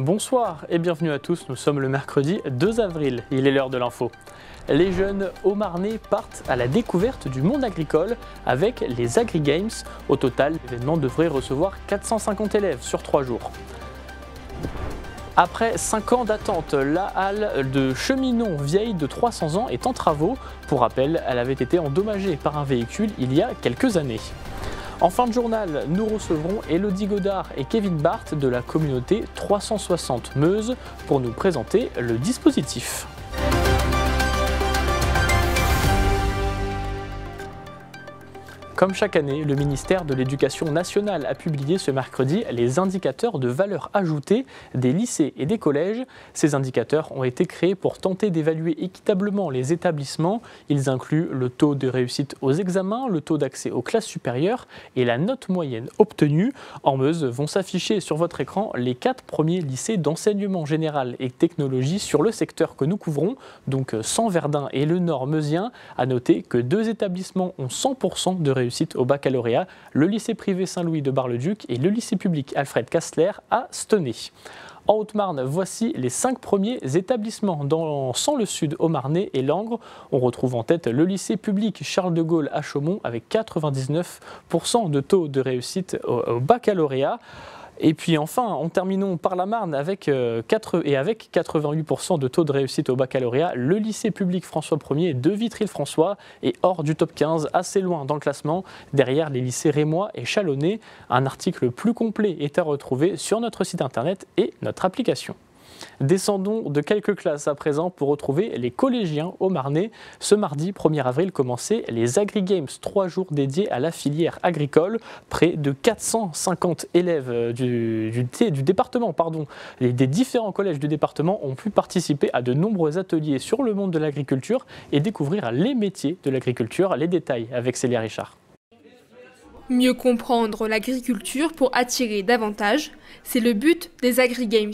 Bonsoir et bienvenue à tous, nous sommes le mercredi 2 avril, il est l'heure de l'info. Les jeunes Haut-Marnais partent à la découverte du monde agricole avec les AgriGames. Au total, l'événement devrait recevoir 450 élèves sur 3 jours. Après 5 ans d'attente, la halle de Cheminon vieille de 300 ans est en travaux. Pour rappel, elle avait été endommagée par un véhicule il y a quelques années. En fin de journal, nous recevrons Elodie Godard et Kevin Barth de la communauté 360 Meuse pour nous présenter le dispositif. Comme chaque année, le ministère de l'Éducation nationale a publié ce mercredi les indicateurs de valeur ajoutée des lycées et des collèges. Ces indicateurs ont été créés pour tenter d'évaluer équitablement les établissements. Ils incluent le taux de réussite aux examens, le taux d'accès aux classes supérieures et la note moyenne obtenue. En Meuse vont s'afficher sur votre écran les 4 premiers lycées d'enseignement général et technologie sur le secteur que nous couvrons, donc San-Verdun et le Nord meusien. À noter que 2 établissements ont 100% de réussite au baccalauréat, le lycée privé Saint-Louis de Bar-le-Duc et le lycée public Alfred Kastler à Stenay. En Haute-Marne, voici les 5 premiers établissements sans le sud au Marnais et Langres. On retrouve en tête le lycée public Charles de Gaulle à Chaumont avec 99% de taux de réussite au baccalauréat. Et puis enfin, en terminons par la Marne avec 88% de taux de réussite au baccalauréat, le lycée public François Ier de Vitry-le-François est hors du top 15, assez loin dans le classement, derrière les lycées rémois et chalonnais. Un article plus complet est à retrouver sur notre site internet et notre application. Descendons de quelques classes à présent pour retrouver les collégiens au Marnais. Ce mardi 1er avril commençaient les AgriGames, 3 jours dédiés à la filière agricole. Près de 450 élèves du département, et des différents collèges du département ont pu participer à de nombreux ateliers sur le monde de l'agriculture et découvrir les métiers de l'agriculture. Les détails avec Célia Richard. Mieux comprendre l'agriculture pour attirer davantage, c'est le but des AgriGames.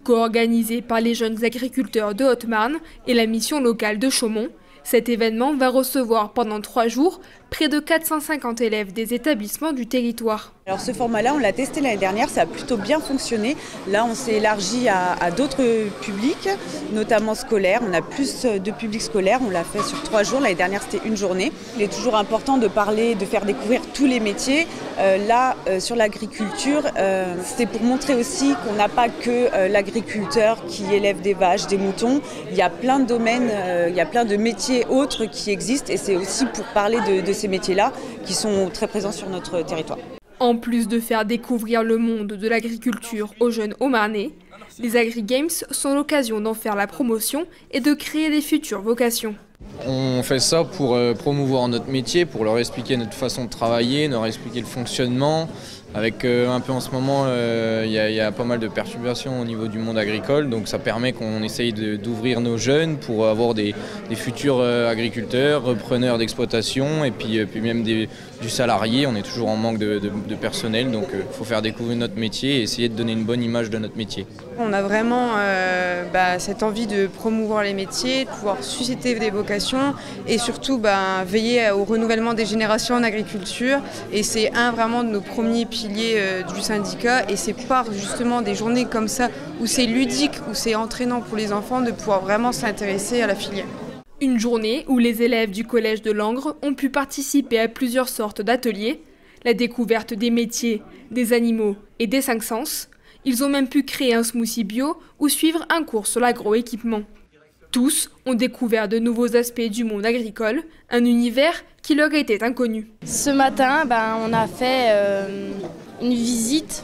Co-organisé par les jeunes agriculteurs de Haute-Marne et la mission locale de Chaumont, cet événement va recevoir pendant 3 jours près de 450 élèves des établissements du territoire. Alors ce format-là, on l'a testé l'année dernière, ça a plutôt bien fonctionné. Là, on s'est élargi à d'autres publics, notamment scolaires. On a plus de publics scolaires, on l'a fait sur 3 jours. L'année dernière, c'était 1 journée. Il est toujours important de parler, de faire découvrir tous les métiers. Sur l'agriculture, c'est pour montrer aussi qu'on n'a pas que l'agriculteur qui élève des vaches, des moutons. Il y a plein de domaines, il y a plein de métiers autres qui existent et c'est aussi pour parler de ces métiers-là qui sont très présents sur notre territoire. En plus de faire découvrir le monde de l'agriculture aux jeunes Haut-Marnais, les AgriGames sont l'occasion d'en faire la promotion et de créer des futures vocations. On fait ça pour promouvoir notre métier, pour leur expliquer notre façon de travailler, leur expliquer le fonctionnement. Avec un peu en ce moment, il y a pas mal de perturbations au niveau du monde agricole, donc ça permet qu'on essaye d'ouvrir nos jeunes pour avoir des futurs agriculteurs, repreneurs d'exploitation et puis même du salarié. On est toujours en manque de personnel, donc il faut faire découvrir notre métier et essayer de donner une bonne image de notre métier. On a vraiment cette envie de promouvoir les métiers, de pouvoir susciter des vocations et surtout veiller au renouvellement des générations en agriculture. Et c'est vraiment de nos premiers piliers du syndicat et c'est par justement des journées comme ça où c'est ludique, où c'est entraînant pour les enfants de pouvoir vraiment s'intéresser à la filière. Une journée où les élèves du collège de Langres ont pu participer à plusieurs sortes d'ateliers, la découverte des métiers, des animaux et des 5 sens. Ils ont même pu créer un smoothie bio ou suivre un cours sur l'agroéquipement. Tous ont découvert de nouveaux aspects du monde agricole, un univers qui leur était inconnu. Ce matin, on a fait une visite,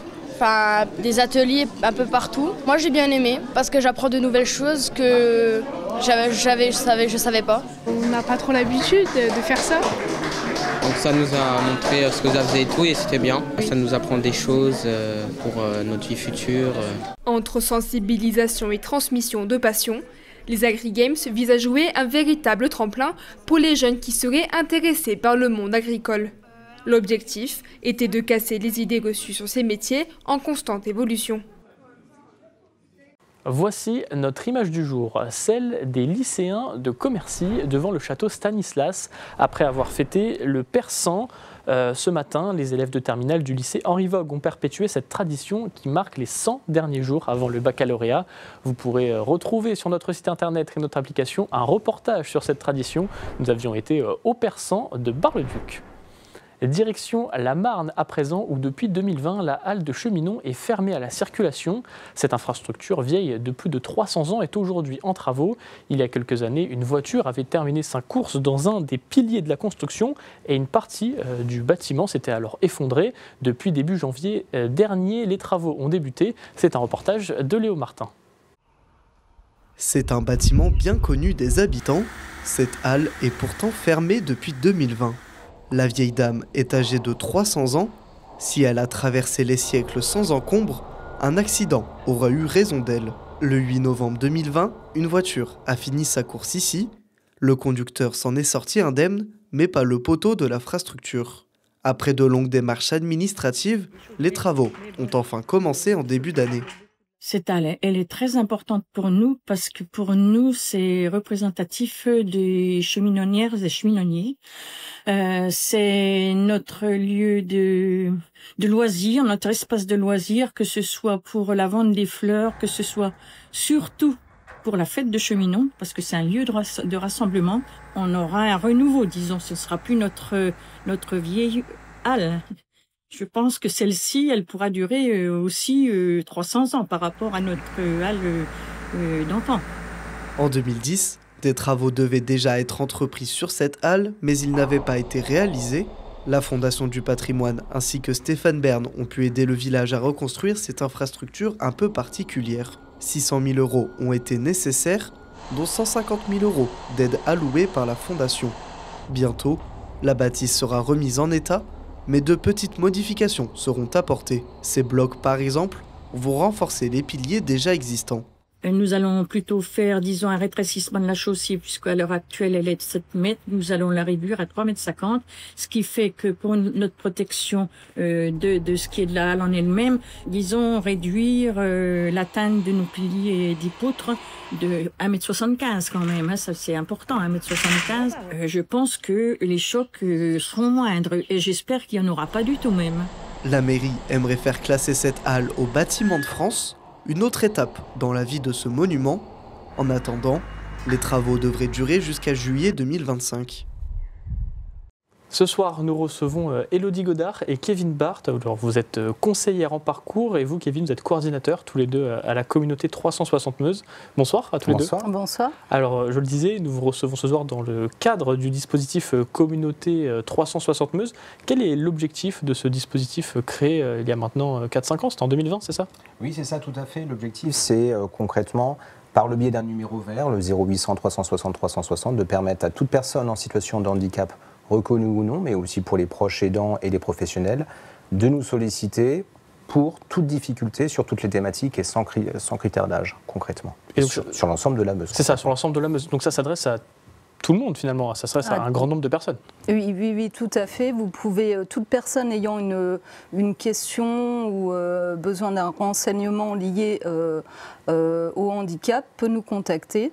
des ateliers un peu partout. Moi j'ai bien aimé parce que j'apprends de nouvelles choses que je savais pas. On n'a pas trop l'habitude de faire ça. Donc ça nous a montré ce que ça faisait et tout et c'était bien. Ça nous apprend des choses pour notre vie future. Entre sensibilisation et transmission de passion, les AgriGames visent à jouer un véritable tremplin pour les jeunes qui seraient intéressés par le monde agricole. L'objectif était de casser les idées reçues sur ces métiers en constante évolution. Voici notre image du jour, celle des lycéens de Commercy devant le château Stanislas. Après avoir fêté le Persan, Ce matin, les élèves de terminale du lycée Henri Vogue ont perpétué cette tradition qui marque les 100 derniers jours avant le baccalauréat. Vous pourrez retrouver sur notre site internet et notre application un reportage sur cette tradition. Nous avions été au Persan de Bar-le-Duc. Direction la Marne à présent, où depuis 2020, la halle de Cheminon est fermée à la circulation. Cette infrastructure vieille de plus de 300 ans est aujourd'hui en travaux. Il y a quelques années, une voiture avait terminé sa course dans un des piliers de la construction et une partie du bâtiment s'était alors effondrée. Depuis début janvier dernier, les travaux ont débuté. C'est un reportage de Léo Martin. C'est un bâtiment bien connu des habitants. Cette halle est pourtant fermée depuis 2020. La vieille dame est âgée de 300 ans. Si elle a traversé les siècles sans encombre, un accident aura eu raison d'elle. Le 8 novembre 2020, une voiture a fini sa course ici. Le conducteur s'en est sorti indemne, mais pas le poteau de l'infrastructure. Après de longues démarches administratives, les travaux ont enfin commencé en début d'année. Cette halle, elle est très importante pour nous parce que pour nous, c'est représentatif des cheminonnières et cheminonniers. C'est notre lieu de loisirs, notre espace de loisirs, que ce soit pour la vente des fleurs, que ce soit surtout pour la fête de Cheminon, parce que c'est un lieu de rassemblement. On aura un renouveau, disons, ce ne sera plus notre vieille halle. Je pense que celle-ci, elle pourra durer aussi 300 ans par rapport à notre halle d'enfants. En 2010, des travaux devaient déjà être entrepris sur cette halle, mais ils n'avaient pas été réalisés. La Fondation du patrimoine ainsi que Stéphane Bern ont pu aider le village à reconstruire cette infrastructure un peu particulière. 600 000 € ont été nécessaires, dont 150 000 € d'aide allouée par la Fondation. Bientôt, la bâtisse sera remise en état, mais de petites modifications seront apportées. Ces blocs, par exemple, vont renforcer les piliers déjà existants. Nous allons plutôt faire, disons, un rétrécissement de la chaussée, puisqu'à l'heure actuelle, elle est de 7 mètres. Nous allons la réduire à 3,50 m, ce qui fait que pour notre protection de ce qui est de la halle en elle-même, disons, réduire l'atteinte de nos piliers et des poutres de 1,75 m quand même. Hein, ça, c'est important, 1,75 m. Je pense que les chocs seront moindres et j'espère qu'il n'y en aura pas du tout même. La mairie aimerait faire classer cette halle au bâtiment de France. Une autre étape dans la vie de ce monument. En attendant, les travaux devraient durer jusqu'à juillet 2025. Ce soir, nous recevons Élodie Godard et Kevin Barth. Alors, vous êtes conseillère en parcours et vous, Kevin, vous êtes coordinateur tous les deux à la communauté 360 Meuse. Bonsoir à tous les deux. Bonsoir. Alors, je le disais, nous vous recevons ce soir dans le cadre du dispositif communauté 360 Meuse. Quel est l'objectif de ce dispositif créé il y a maintenant 4-5 ans? C'était en 2020, c'est ça? Oui, c'est ça, tout à fait. L'objectif, c'est concrètement, par le biais d'un numéro vert, le 0800 360 360, de permettre à toute personne en situation de handicap, reconnue ou non, mais aussi pour les proches aidants et les professionnels, de nous solliciter pour toute difficulté sur toutes les thématiques et sans critère d'âge, concrètement. Et donc, sur l'ensemble de la Meuse. C'est ça, sur l'ensemble de la Meuse. Donc ça s'adresse à tout le monde finalement, ça s'adresse à un grand nombre de personnes. Oui, tout à fait. Vous pouvez, toute personne ayant une question ou besoin d'un renseignement lié au handicap peut nous contacter.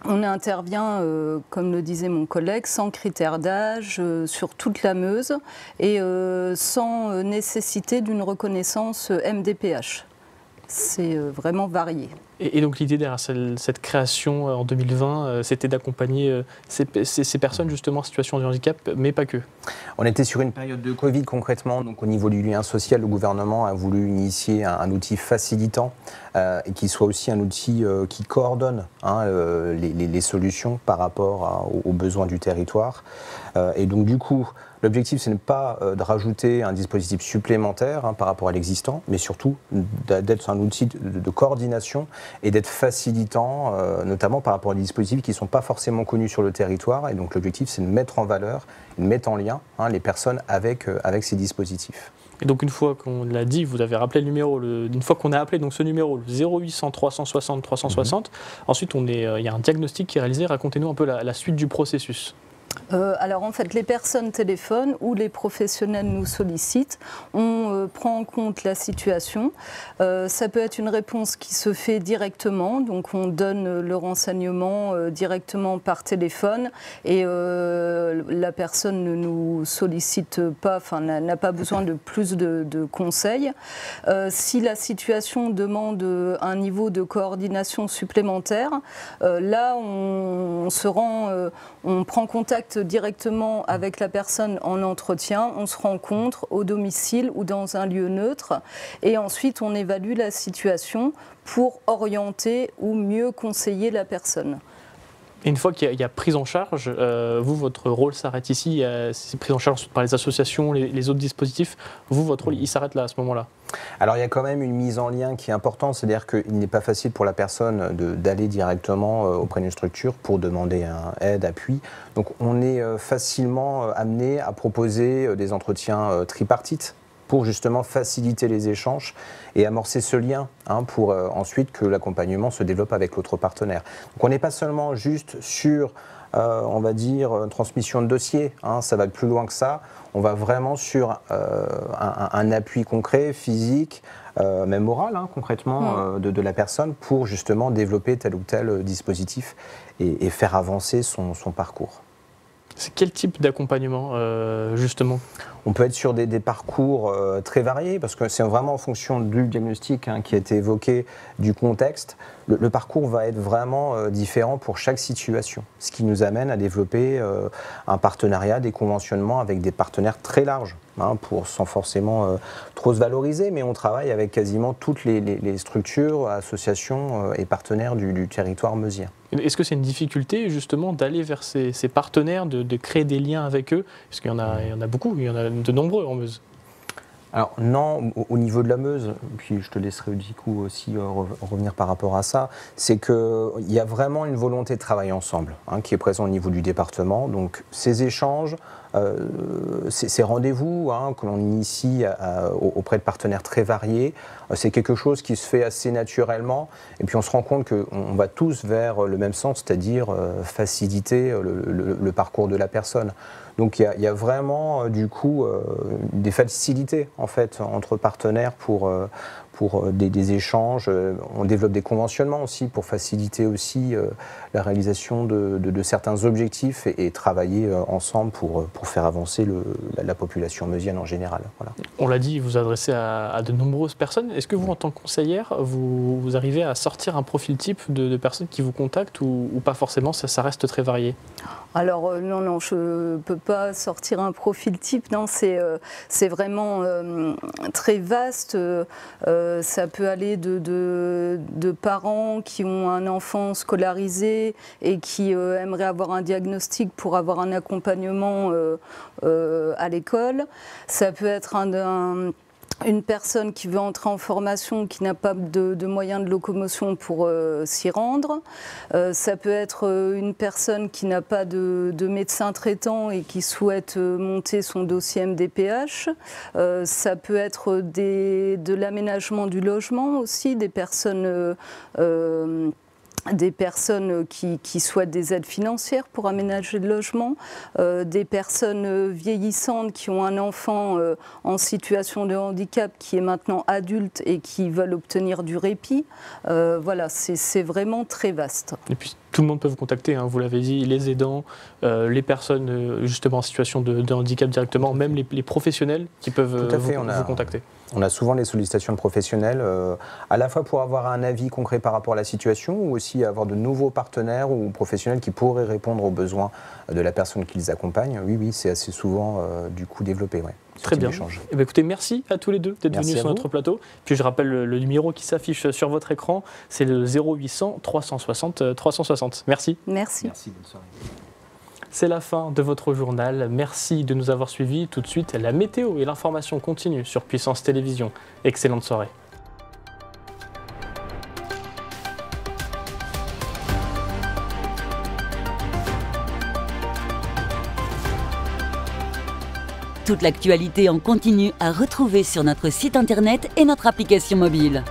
On intervient, comme le disait mon collègue, sans critère d'âge, sur toute la Meuse et sans nécessité d'une reconnaissance MDPH. C'est vraiment varié. Et donc l'idée derrière cette création en 2020, c'était d'accompagner ces personnes justement en situation de handicap, mais pas que. On était sur une période de Covid concrètement, donc au niveau du lien social, le gouvernement a voulu initier un outil facilitant et qui soit aussi un outil qui coordonne les solutions par rapport aux besoins du territoire. Et donc du coup, l'objectif, ce n'est pas de rajouter un dispositif supplémentaire par rapport à l'existant, mais surtout d'être un outil de coordination et d'être facilitant, notamment par rapport à des dispositifs qui ne sont pas forcément connus sur le territoire. Et donc l'objectif, c'est de mettre en valeur, de mettre en lien les personnes avec ces dispositifs. Et donc une fois qu'on l'a dit, vous avez rappelé le numéro, une fois qu'on a appelé donc ce numéro, le 0800 360 360, ensuite il y a un diagnostic qui est réalisé. Racontez-nous un peu la suite du processus. Alors en fait, les personnes téléphonent ou les professionnels nous sollicitent, on prend en compte la situation. Ça peut être une réponse qui se fait directement, donc on donne le renseignement directement par téléphone et la personne ne nous sollicite pas, enfin n'a pas besoin de plus de conseils. Si la situation demande un niveau de coordination supplémentaire, là on prend contact directement avec la personne en entretien, on se rencontre au domicile ou dans un lieu neutre et ensuite on évalue la situation pour orienter ou mieux conseiller la personne. Et une fois qu'il y a prise en charge, vous, votre rôle s'arrête ici, c'est prise en charge par les associations, les autres dispositifs, vous, votre rôle, il s'arrête là, à ce moment-là? Alors il y a quand même une mise en lien qui est importante, c'est-à-dire qu'il n'est pas facile pour la personne d'aller directement auprès d'une structure pour demander aide, appui. Donc on est facilement amené à proposer des entretiens tripartites pour justement faciliter les échanges et amorcer ce lien pour ensuite que l'accompagnement se développe avec l'autre partenaire. Donc on n'est pas seulement juste sur, on va dire, transmission de dossier, ça va plus loin que ça. On va vraiment sur un appui concret, physique, même moral, concrètement, de la personne pour justement développer tel ou tel dispositif et faire avancer son parcours. C'est quel type d'accompagnement, justement? On peut être sur des parcours très variés, parce que c'est vraiment en fonction du diagnostic qui a été évoqué, du contexte. Le parcours va être vraiment différent pour chaque situation, ce qui nous amène à développer un partenariat, des conventionnements avec des partenaires très larges, sans forcément trop se valoriser, mais on travaille avec quasiment toutes les structures, associations et partenaires du territoire meusien. Est-ce que c'est une difficulté justement d'aller vers ces partenaires, de créer des liens avec eux? Parce qu'il y en a beaucoup, il y en a de nombreux en Meuse. Alors non, au niveau de la Meuse, puis je te laisserai du coup aussi revenir par rapport à ça, c'est qu'il y a vraiment une volonté de travailler ensemble qui est présente au niveau du département. Donc ces échanges, ces rendez-vous que l'on initie auprès de partenaires très variés, c'est quelque chose qui se fait assez naturellement et puis on se rend compte qu'on va tous vers le même sens, c'est-à-dire faciliter le parcours de la personne. Donc il y a vraiment du coup des facilités en fait entre partenaires pour des échanges. On développe des conventionnements aussi pour faciliter aussi la réalisation de certains objectifs et travailler ensemble pour faire avancer la population meusienne en général. Voilà. On l'a dit, vous vous adressez à de nombreuses personnes. Est-ce que vous, en tant que conseillère, vous arrivez à sortir un profil type de personnes qui vous contactent ou pas forcément, ça reste très varié? Alors non, je ne peux pas sortir un profil type, non, c'est vraiment très vaste. Ça peut aller de parents qui ont un enfant scolarisé et qui aimeraient avoir un diagnostic pour avoir un accompagnement à l'école. Ça peut être une personne qui veut entrer en formation, qui n'a pas de moyens de locomotion pour s'y rendre. Ça peut être une personne qui n'a pas de médecin traitant et qui souhaite monter son dossier MDPH. Ça peut être de l'aménagement du logement aussi, des personnes qui souhaitent des aides financières pour aménager le logement, des personnes vieillissantes qui ont un enfant en situation de handicap qui est maintenant adulte et qui veulent obtenir du répit. Voilà, c'est vraiment très vaste. Et puis tout le monde peut vous contacter, vous l'avez dit, les aidants, les personnes justement en situation de handicap directement, même les professionnels qui peuvent vous contacter. On a souvent les sollicitations de professionnels, à la fois pour avoir un avis concret par rapport à la situation ou aussi avoir de nouveaux partenaires ou professionnels qui pourraient répondre aux besoins de la personne qui les accompagne. Oui, c'est assez souvent du coup développé. Ouais, très bien. Eh bien, écoutez, merci à tous les deux d'être venus sur notre plateau. Puis je rappelle le numéro qui s'affiche sur votre écran, c'est le 0800 360 360. Merci. Merci. Merci, bonne soirée. C'est la fin de votre journal. Merci de nous avoir suivis. Tout de suite, la météo et l'information continue sur Puissance Télévisions. Excellente soirée. Toute l'actualité en continu à retrouver sur notre site internet et notre application mobile.